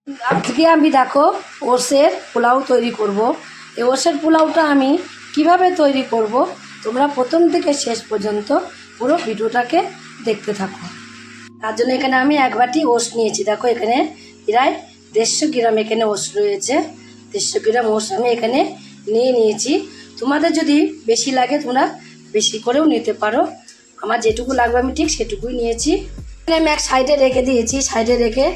আজকে আমি দেখো ওটসের পোলাও তৈরি করব। এই ওটসের পোলাওটা আমি কিভাবে তৈরি করব তোমরা প্রথম থেকে শেষ পর্যন্ত পুরো ভিডিওটাকে দেখতে থাকো। তার জন্য এখানে আমি এক বাটি ওটস নিয়েছি। দেখো এখানে প্রায় 150 গ্রাম এখানে ওটস রয়েছে। 150 গ্রাম ওটস আমি এখানে নিয়েছি। তোমাদের যদি বেশি লাগে তোমরা বেশি করেও নিতে পারো। আমার যেটুকু লাগবে আমি ঠিক সেটুকুই নিয়েছি। আমি এক সাইডে রেখে দিয়েছি। সাইডে রেখে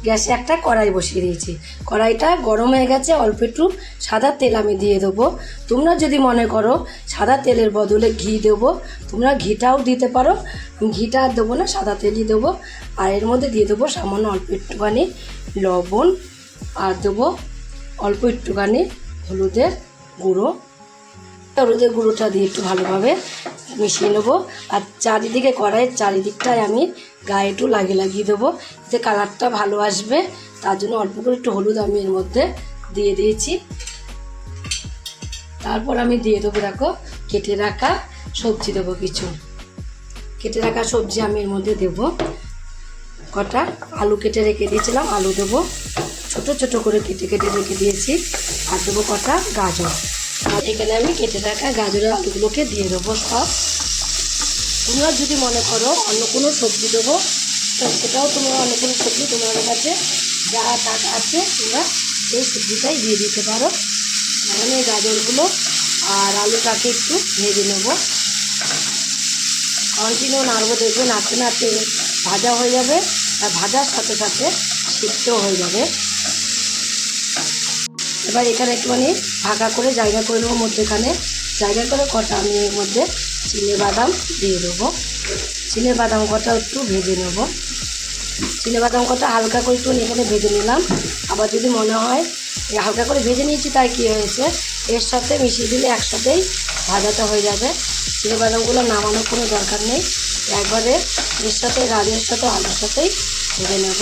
গ্যাসে একটা কড়াই বসিয়ে দিয়েছি। কড়াইটা গরম হয়ে গেছে। অল্প একটু সাদা তেল আমি দিয়ে দেবো। তোমরা যদি মনে করো সাদা তেলের বদলে ঘি দেবো তোমরা ঘিটাও দিতে পারো। আমি ঘিটা আর দেবো না, সাদা তেলই দেবো। আর এর মধ্যে দিয়ে দেবো সামান্য অল্প একটুখানি লবণ, আর দেবো অল্প একটুখানি হলুদের গুঁড়ো। হলুদের গুঁড়োটা দিয়ে একটু ভালোভাবে মিশিয়ে নেবো। আর চারিদিকে কড়াইয়ের চারিদিকটায় আমি গায়ে একটু লাগিয়ে দেবো, এতে কালারটা ভালো আসবে। তার জন্য অল্প করে একটু হলুদ আমি এর মধ্যে দিয়ে দিয়েছি। তারপর আমি দিয়ে দেবো দেখো কেটে রাখা সবজি দেবো কিছু। কেটে রাখা সবজি আমি এর মধ্যে দেবো। কটা আলু কেটে রেখে দিয়েছিলাম, আলু দেবো। ছোট ছোট করে কেটে রেখে দিয়েছি। আর দেবো কটা গাজর। আর এখানে আমি কেটে রাখা গাজরের আলুগুলোকে দিয়ে দেবো সব। তোমরা যদি মনে করো অন্য কোনো সবজি দেবো তো সেটাও তোমরা অন্য কোনো সবজি তোমাদের কাছে যা টাকা আছে তোমরা এই সবজিটাই দিয়ে দিতে পারো। মানে গাজরগুলো আর আলুটাকে একটু ভেজে নেবো। কন্টিনিউ নাড়বো, দেখবে নাড়তে নাড়তে ভাজা হয়ে যাবে। আর ভাজার সাথে সাথে সিদ্ধ হয়ে যাবে। এবার এখানে একটুখানি ফাঁকা করে জায়গা করে নেবো। মধ্যেখানে জায়গা করে কটা আমি এর মধ্যে চিনে বাদাম দিয়ে দেবো। চিনে বাদাম কটা একটু ভেজে নেব। চিনে বাদাম কটা হালকা করে একটু এখানে ভেজে নিলাম। আবার যদি মনে হয় হালকা করে ভেজে নিয়েছি তাই কী হয়েছে, এর সাথে মিশিয়ে দিলে একসাথেই ভাজাটা হয়ে যাবে। চিনে বাদামগুলো নামানোর কোনো দরকার নেই, একবারে এর সাথে গাজরের সাথে আলুর সাথেই ভেজে নেব।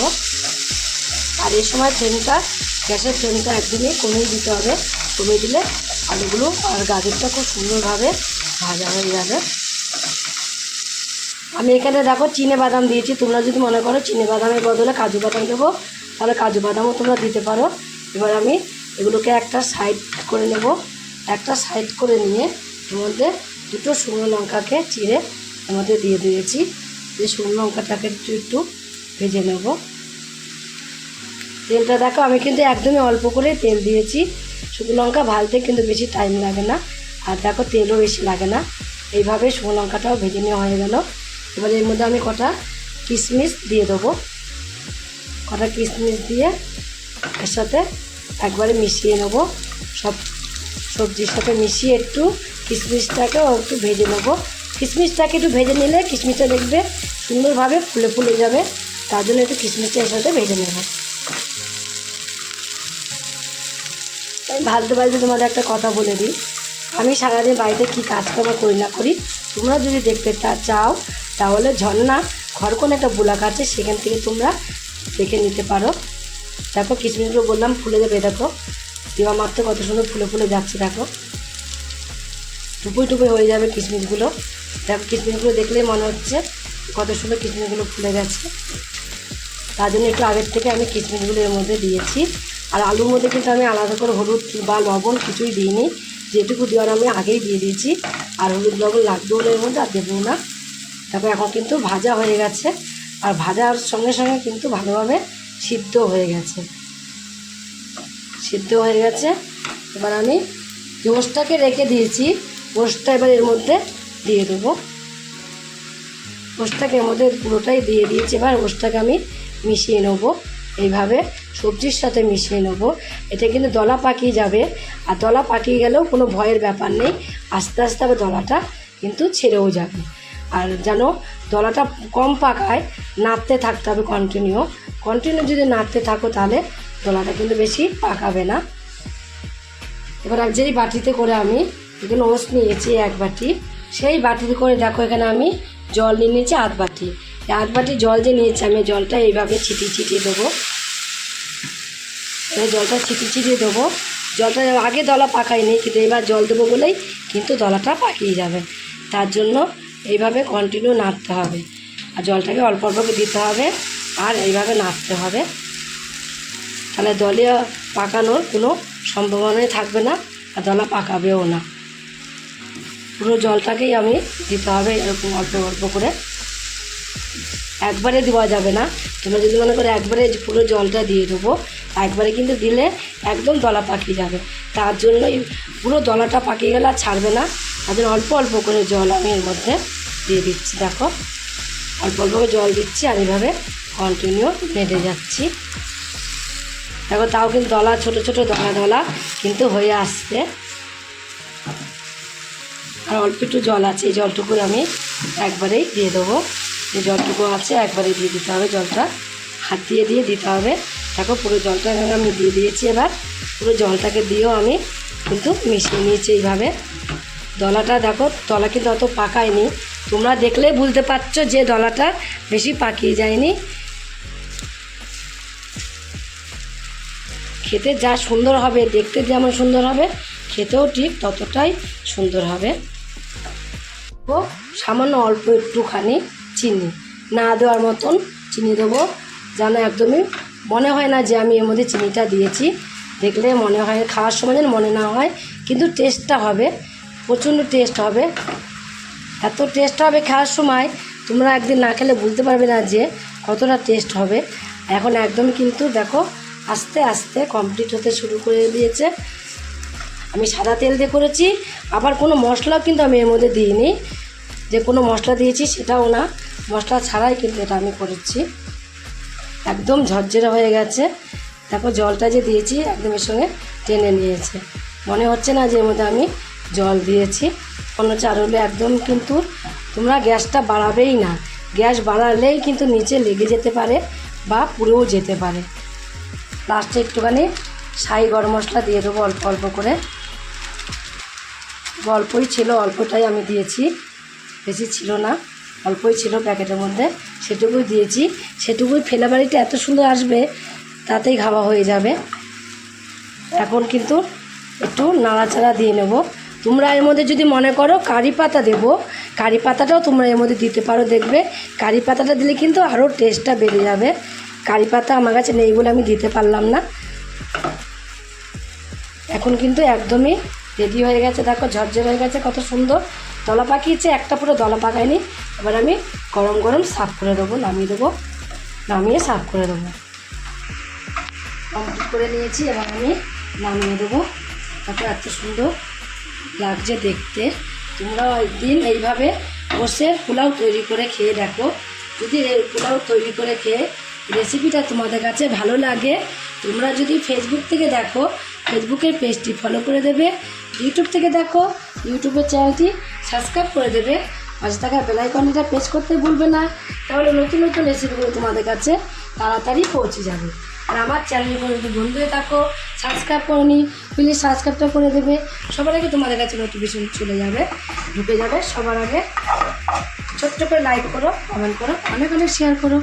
আর এই সময় ফ্লেমটা গ্যাসের ফ্লেমটা একদমই কমিয়ে দিতে হবে। কমিয়ে দিলে আলুগুলো আর গাজরটা খুব সুন্দরভাবে ভাজা হয়ে যাবে। আমি এখানে দেখো চিনে বাদাম দিয়েছি। তোমরা যদি মনে করো চিনে বাদামের বদলে কাজু বাদাম দেবো তাহলে কাজু বাদামও তোমরা দিতে পারো। এবার আমি এগুলোকে একটা সাইড করে নেব। একটা সাইড করে নিয়ে এর মধ্যে দুটো শুকনো লঙ্কাকে চিড়ে এর মধ্যে দিয়ে দিয়েছি। যে শুকনো লঙ্কাটাকে একটু ভেজে নেব। তেলটা দেখো আমি কিন্তু একদমই অল্প করে তেল দিয়েছি। শুকনো লঙ্কা ভাজতে কিন্তু বেশি টাইম লাগে না, আর দেখো তেলও বেশি লাগে না। এইভাবে শুকনো লঙ্কাটাও ভেজে নেওয়া হয়ে গেল। এবার এর মধ্যে আমি কটা কিশমিশ দিয়ে দেবো। কটা কিশমিশ দিয়ে এর সাথে একবারে মিশিয়ে নেব। সব সবজির সাথে মিশিয়ে একটু কিশমিশটাকেও একটু ভেজে নেব। কিশমিশটাকে একটু ভেজে নিলে কিশমিশটা দেখবে সুন্দরভাবে ফুলে ফুলে যাবে। তার জন্য একটু কিশমিশটা এর সাথে ভেজে নেব। ভাজতে ভাজতে তোমাদের একটা কথা বলে দিই, আমি সারাদিন বাড়িতে কী কাজকর্ম করি না করি তোমরা যদি দেখতে চাও তাহলে ঝর্ণা ঘরকোণ একটা ব্লগ আছে, সেখান থেকে তোমরা দেখে নিতে পারো। দেখো কিশমিশগুলো বললাম ফুলে যাবে। দেখো দেওয়া মাত্র কত সুন্দর ফুলে ফুলে যাচ্ছে। দেখো টুপুই টুপুই হয়ে যাবে কিশমিশগুলো। দেখো কিশমিশগুলো দেখলেই মনে হচ্ছে কত সুন্দর কিশমিশগুলো ফুলে গেছে। তার জন্য একটু আগের থেকে আমি কিশমিশগুলো এর মধ্যে দিয়েছি। আর আলুর মধ্যে কিন্তু আমি আলাদা করে হলুদ বা লবণ কিছুই দিইনি, যেটুকু দেওয়ার আমি আগেই দিয়ে দিয়েছি। আর হলুদ লবণ লাগবে বলে এর মধ্যে আর দেবো না। তারপর এখন কিন্তু ভাজা হয়ে গেছে, আর ভাজার সঙ্গে সঙ্গে কিন্তু ভালোভাবে সিদ্ধ হয়ে গেছে। সিদ্ধ হয়ে গেছে। এবার আমি যে ওটসটাকে রেখে দিয়েছি ওটসটা এবার এর মধ্যে দিয়ে দেবো। ওটসটাকে এর মধ্যে পুরোটাই দিয়ে দিয়েছি। এবার ওটসটাকে আমি মিশিয়ে নেবো। এইভাবে সবজির সাথে মিশিয়ে নেবো। এটা কিন্তু দলা পাকিয়ে যাবে, আর দলা পাকিয়ে গেলেও কোনো ভয়ের ব্যাপার নেই। আস্তে আস্তে আবার দলাটা কিন্তু ছেড়েও যাবে। আর যেন দলাটা কম পাকায় নাড়তে থাকতে হবে কন্টিনিউ যদি নাড়তে থাকো তাহলে দলাটা কিন্তু বেশি পাকাবে না। এবার যেই বাটিতে করে আমি এখানে ওটস নিয়েছি এক বাটি, সেই বাটিতে করে দেখো এখানে আমি জল নিয়ে নিয়েছি আধ বাটি। এই আধ বাটি জল যে নিয়েছি আমি জলটা এইভাবে ছিটিয়ে দেবো। এবার জলটা ছিটিয়ে দেবো। জলটা আগে দলা পাকায়নি, কিন্তু এবার জল দেবো বলেই কিন্তু দলাটা পাকিয়ে যাবে। তার জন্য এইভাবে কন্টিনিউ নাড়তে হবে, আর জলটাকে অল্প অল্প দিতে হবে, আর এইভাবে নাড়তে হবে। তাহলে দলা পাকানোর কোনো সম্ভাবনাই থাকবে না, আর দলা পাকাবেও না। পুরো জলটাকেই আমি দিতে হবে এরকম অল্প অল্প করে, একবারে দেওয়া যাবে না। তোমরা যদি মনে করো একবারে পুরো জলটা দিয়ে দেবো, একবারে কিন্তু দিলে একদম দলা পাকিয়ে যাবে। তার জন্যই পুরো দলাটা পাকিয়ে গেলে আর ছাড়বে না, তার জন্য অল্প অল্প করে জল আমি এর মধ্যে দিয়ে দিচ্ছি। দেখো অল্প অল্প করে জল দিচ্ছি আর এইভাবে কন্টিনিউ নেড়ে যাচ্ছি। দেখো তাও কিন্তু দলা ছোটো ছোটো দলা কিন্তু হয়ে আসছে। আর অল্প একটু জল আছে, এই জলটুকু আমি একবারেই দিয়ে দেবো। যে জলটুকু আছে একবারেই দিয়ে দিতে হবে, জলটা হাত দিয়ে দিতে হবে। দেখো পুরো জলটা আমি দিয়ে দিয়েছি। এবার পুরো জলটাকে দিয়েও আমি কিন্তু মিশিয়ে নিয়েছি এইভাবে। দলাটা দেখো দলা কিন্তু অত পাকায়নি, তোমরা দেখলেই বুঝতে পারছো যে দলাটা বেশি পাকিয়ে যায়নি। খেতে যা সুন্দর হবে, দেখতে যেমন সুন্দর হবে, খেতেও ঠিক ততটাই সুন্দর হবে। ও সামান্য অল্প একটুখানি চিনি, না দেওয়ার মতন চিনি দেবো, যেন একদমই মনে হয় না যে আমি এর মধ্যে চিনিটা দিয়েছি। দেখলে মনে হয়, খাওয়ার সময় যেন মনে না হয়, কিন্তু টেস্টটা হবে, প্রচণ্ড টেস্ট হবে। এত টেস্ট হবে খাওয়ার সময়, তোমরা একদিন না খেলে বুঝতে পারবে না যে কতটা টেস্ট হবে। এখন একদম কিন্তু দেখো আস্তে আস্তে কমপ্লিট হতে শুরু করে দিয়েছে। আমি সাদা তেল দিয়ে করেছি, আবার কোনো মশলাও কিন্তু আমি এর মধ্যে দিইনি, যে কোনো মশলা দিয়েছি সেটাও না, মশলা ছাড়াই কিন্তু এটা আমি করেছি। একদম ঝরঝরে হয়ে গেছে। দেখো জলটা যে দিয়েছি একদম এর সঙ্গে টেনে নিয়েছে, মনে হচ্ছে না যে এর মধ্যে আমি জল দিয়েছি। অন্য চাল হলে একদম কিন্তু তোমরা গ্যাসটা বাড়াবেই না, গ্যাস বাড়ালেই কিন্তু নিচে লেগে যেতে পারে বা পুড়েও যেতে পারে। লাস্টে একটুখানি শাহি গরম মশলা দিয়ে দেবো অল্প অল্প করে, অল্পই ছিল, অল্পটাই আমি দিয়েছি, বেশি ছিল না, অল্পই ছিল প্যাকেটের মধ্যে, সেটুকুই দিয়েছি। সেটুকুই ফ্লেভারটা এত সুন্দর আসবে, তাতেই খাওয়া হয়ে যাবে। এখন কিন্তু একটু নাড়াচাড়া দিয়ে নেব। তোমরা এর মধ্যে যদি মনে করো কারি পাতা দেবো, কারি পাতাটাও তোমরা এর মধ্যে দিতে পারো, দেখবে কারি পাতাটা দিলে কিন্তু আরও টেস্টটা বেড়ে যাবে। কারি পাতা আমার কাছে নেই বলে আমি দিতে পারলাম না। এখন কিন্তু একদমই রেডি হয়ে গেছে। দেখো ঝরঝর হয়ে গেছে, কত সুন্দর দলা পাকিয়েছে, একটা পুরো দলা পাকায়নি। এবার আমি গরম গরম সার্ভ করে দেবো, নামিয়ে দেবো, নামিয়ে সার্ভ করে দেবো। কমপ্লিট করে নিয়েছি, এবার আমি নামিয়ে দেবো। তারপর এত সুন্দর লাগছে দেখতে। তোমরাও একদিন এইভাবে বসে পোলাও তৈরি করে খেয়ে দেখো। যদি এই পোলাও তৈরি করে খেয়ে রেসিপিটা তোমাদের কাছে ভালো লাগে, তোমরা যদি ফেসবুক থেকে দেখো ফেসবুকের পেজটি ফলো করে দেবে, ইউটিউব থেকে দেখো ইউটিউবের চ্যানেলটি সাবস্ক্রাইব করে দেবে, পাশে থাকা বেল আইকনটা প্রেস করতে ভুলবে না, তাহলে নতুন নতুন রেসিপিগুলো তোমাদের কাছে তাড়াতাড়ি পৌঁছে যাবে। আর আমার চ্যানেলগুলো যদি বন্ধু হয়ে থাকো, সাবস্ক্রাইব করোনি, প্লিজ সাবস্ক্রাইবটা করে দেবে, সবার আগে তোমাদের কাছে নোটিফিকেশন চলে যাবে, ঢুকে যাবে সবার আগে। ছোট্ট করে লাইক করো, কমেন্ট করো, অনেক অনেক শেয়ার করো।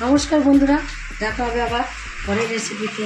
নমস্কার বন্ধুরা, দেখা হবে আবার পরের রেসিপিতে।